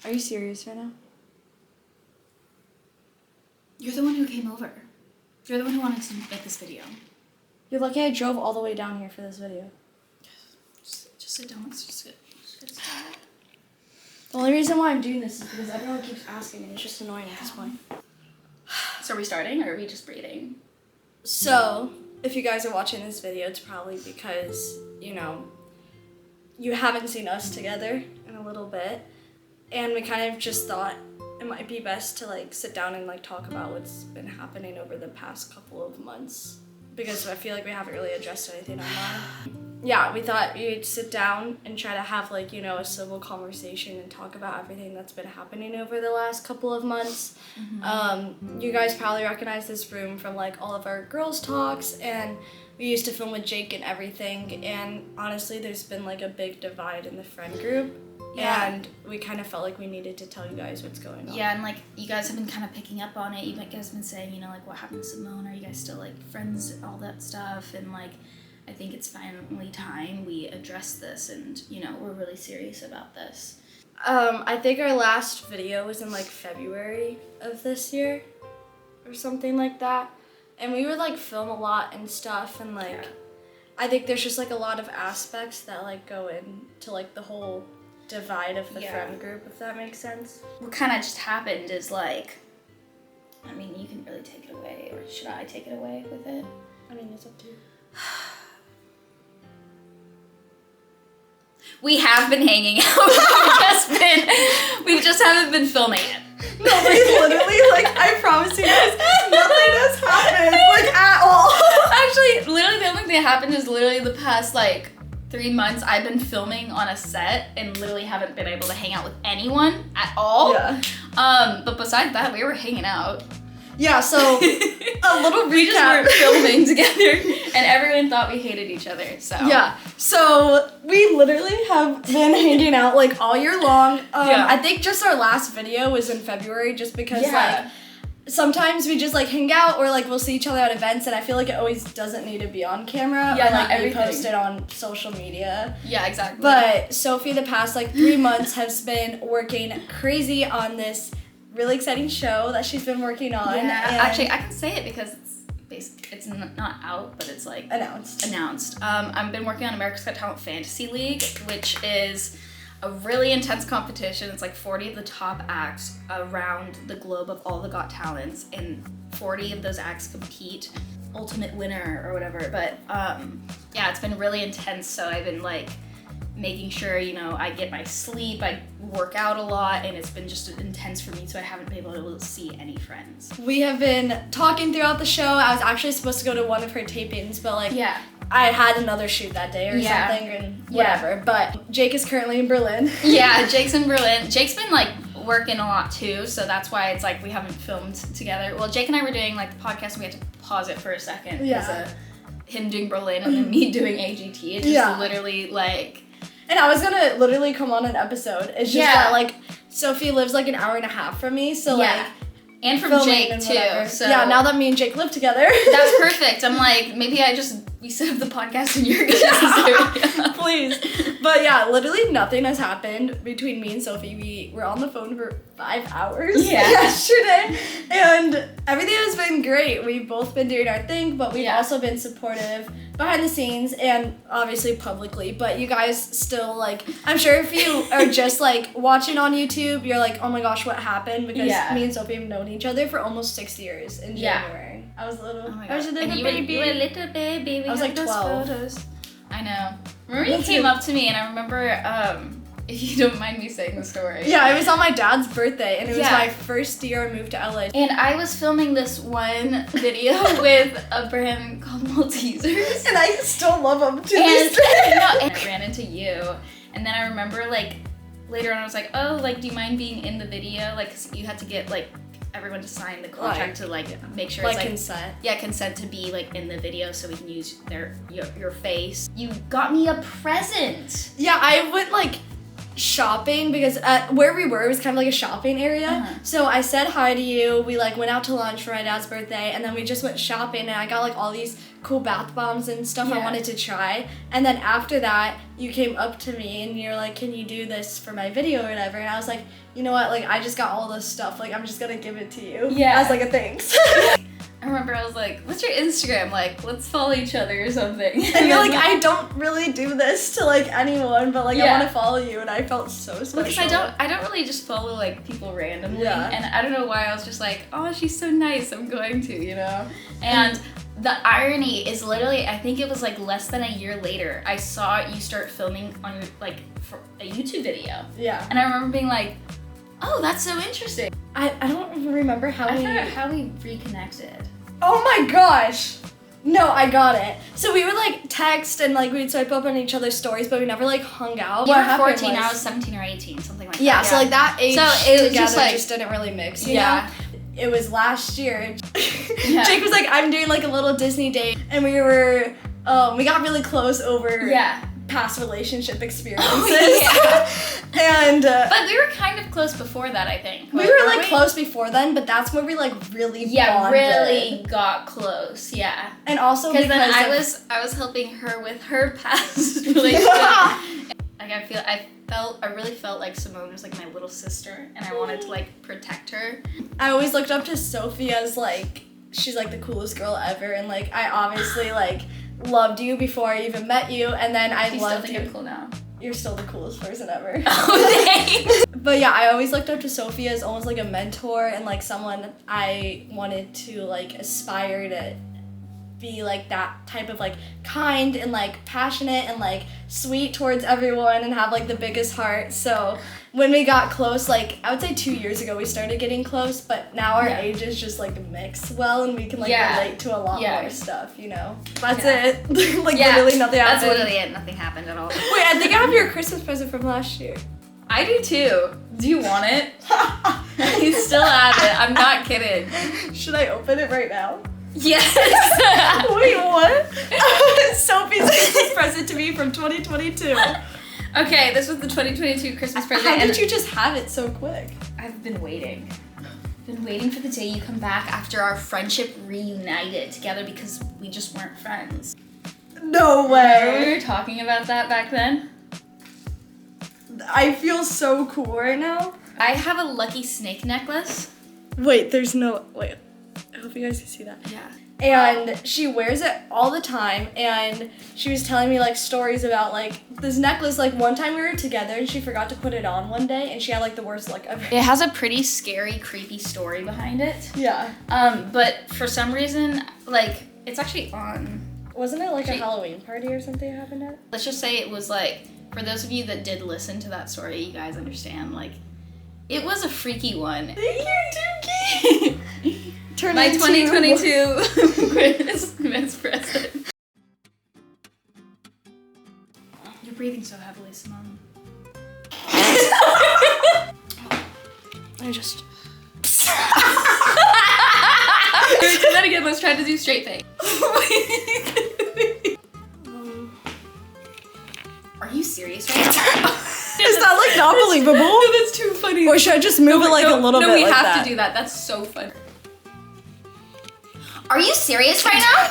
Are you serious right now? You're the one who came over. You're the one who wanted to make this video. You're lucky I drove all the way down here for this video. Just sit down. Let's just get started. The only reason why I'm doing this is because everyone keeps asking and it's just annoying at this point. So are we starting or are we just breathing? So, if you guys are watching this video, it's probably because, you know, you haven't seen us together in a little bit. And we kind of just thought it might be best to like sit down and like talk about what's been happening over the past couple of months. Because I feel like we haven't really addressed anything online. Yeah, we thought we'd sit down and try to have like, you know, a civil conversation and talk about everything that's been happening over the last couple of months. Mm-hmm. You guys probably recognize this room from like all of our girls' talks, and we used to film with Jake and everything, and honestly there's been like a big divide in the friend group. Yeah. And we kind of felt like we needed to tell you guys what's going on. Yeah, and like you guys have been kind of picking up on it. You guys have been saying, you know, like what happened to Symonne? Are you guys still like friends? All that stuff. And like, I think it's finally time we address this, and you know, we're really serious about this. I think our last video was in like February of this year, or something like that. And we would like film a lot and stuff, and like, I think there's just like a lot of aspects that like go into like the whole divide of the friend group, if that makes sense. What kind of just happened is like, I mean, you can really take it away, or should I take it away with it? I mean, it's up to you. We have been hanging out. we just haven't been filming it. No, we literally, like, I promise you guys, nothing has happened, like, at all. Actually, literally the only thing that happened is literally the past, like, 3 months I've been filming on a set and literally haven't been able to hang out with anyone at all. Yeah. But besides that, we were hanging out. Yeah, so a little recap. We just weren't filming together, and everyone thought we hated each other, so. Yeah, so we literally have been hanging out like all year long. I think just our last video was in February, just because like sometimes we just like hang out, or like we'll see each other at events, and I feel like it always doesn't need to be on camera, or like we post it on social media. Yeah, exactly. But Sophie the past like 3 months has been working crazy on this really exciting show that she's been working on. Yeah, actually I can say it because it's not out, but it's like announced. I've been working on America's Got Talent Fantasy League, which is a really intense competition. It's like 40 of the top acts around the globe of all the Got Talents, and 40 of those acts compete, ultimate winner or whatever. But yeah, it's been really intense, so I've been like making sure, you know, I get my sleep, I work out a lot, and it's been just intense for me, so I haven't been able to see any friends. We have been talking throughout the show. I was actually supposed to go to one of her tapings, but like I had another shoot that day or something, and whatever. But Jake is currently in Berlin. Yeah, Jake's in Berlin. Jake's been like working a lot too, so that's why it's like we haven't filmed together. Well, Jake and I were doing like the podcast, and we had to pause it for a second because of him doing Berlin and then me doing AGT. It's just literally like. And I was gonna literally come on an episode. It's just that like Sophie lives like an hour and a half from me, so like. And from Jake too. So yeah, now that me and Jake live together. That's perfect. I'm like, maybe we set up the podcast and you're gonna please. But yeah, literally nothing has happened between me and Sophie. We were on the phone for 5 hours yesterday, and everything has been great. We've both been doing our thing, but we've also been supportive behind the scenes and obviously publicly. But you guys still like, I'm sure if you are just like watching on YouTube, you're like, oh my gosh, what happened? Because me and Sophie have known each other for almost 6 years in January. I was little. I was a little baby. You were a little baby. I was like 12. Photos. I know. Remember you came up to me, and I remember, if you don't mind me saying the story. Yeah, it was on my dad's birthday, and it was my first year I moved to LA. And I was filming this one video with a brand called Maltesers. And I still love them to this day. And I ran into you, and then I remember, like, later on I was like, oh, like, do you mind being in the video? Like, 'cause you had to get, like, everyone to sign the contract to like make sure it's like consent. Yeah, consent to be like in the video so we can use your face. You got me a present. Yeah, I went like shopping because where we were, it was kind of like a shopping area. So I said hi to you. We like went out to lunch for my dad's birthday, and then we just went shopping, and I got like all these cool bath bombs and stuff I Yeah. wanted to try. And then after that, you came up to me and you're like, can you do this for my video or whatever? And I was like, you know what, like, I just got all this stuff, like, I'm just gonna give it to you. Yeah. As like a thanks. I remember I was like, what's your Instagram? Like, let's follow each other or something. And you're like, I don't really do this to like anyone, but like I Yeah. want to follow you, and I felt so special. Because I don't really just follow like people randomly, Yeah. and I don't know why I was just like, oh, she's so nice, I'm going to, you know. And the irony is literally, I think it was like less than a year later, I saw you start filming on your like for a YouTube video, Yeah. and I remember being like, oh, that's so interesting. I don't remember how I we. forgot how we reconnected. Oh my gosh. No, I got it. So we would like text and like we'd swipe up on each other's stories, but we never like hung out. You What were happened 14, was- I was 17 or 18, something like Yeah, that. so like that age So it was together just, like- just didn't really mix, you Yeah. know? It was last year. Yeah. Jake was like, I'm doing like a little Disney date, and we got really close over Yeah. past relationship experiences. yeah. And But we were kind of close before that, I think. we were like close before then, but that's when we like really bonded. really got close. Yeah. And also Because then I of- was helping her with her past relationship. Like I really felt like Symonne was like my little sister, and I wanted to like protect her. I always looked up to Sophie as like she's like the coolest girl ever, and like I obviously like loved you before I even met you, and then I Do you still loved think you. I'm cool now? You're still the coolest person ever. Oh, thanks. But yeah, I always looked up to Sophie as almost like a mentor and like someone I wanted to like aspire to be like that type of like kind and like passionate and like sweet towards everyone and have like the biggest heart. So when we got close, like I would say 2 years ago we started getting close, but now our Yeah. ages just like mix well and we can like Yeah. relate to a lot Yeah. more stuff, you know? That's Yeah. it. Like Yeah, literally nothing That's happened. literally it. Nothing happened at all. Wait, I think I have your Christmas present from last year. I do too. Do you want it? You still have it. I'm not kidding. Should I open it right now? Yes. Wait, what? Sophie's Christmas present to me from 2022. Okay, this was the 2022 Christmas present. How and did you just have it so quick? I've been waiting. Been waiting for the day you come back after our friendship reunited together because we just weren't friends. No Remember we were talking about that back then? I feel so cool right now. I have a lucky snake necklace. Wait, there's no. Wait. I hope you guys can see that. Yeah. And she wears it all the time, and she was telling me like stories about like this necklace. Like one time we were together and she forgot to put it on one day and she had like the worst luck ever. It has a pretty scary, creepy story behind it. Yeah. But for some reason, like, it's actually on. Wasn't it like a She- Halloween party or something happened at? Let's just say it was like, for those of you that did listen to that story, you guys understand, like, it was a freaky one. Thank you, Dookie! Turn My into- 2022 Christmas present. You're breathing so heavily, Symonne. I just. Do that again. Let's try to do straight face. Are you serious right now? Is that like not believable? No, that's too funny. Or should I just move it like a little bit No, we like have that? to do that. That's so fun. Are you serious right now?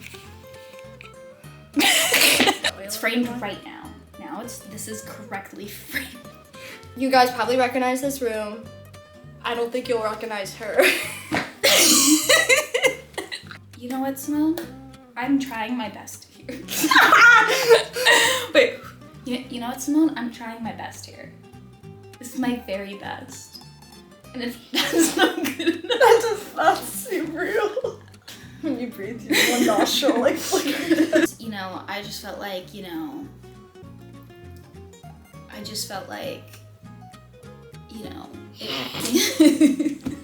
It's framed right now. Now this is correctly framed. You guys probably recognize this room. I don't think you'll recognize her. You know what, Symonne? I'm trying my best here. Wait. You know what, Symonne? I'm trying my best here. This is my very best. And if that's not good enough. That does not seem real. When you breathe through one nostril, like flickers. You know, I just felt like, you know, it,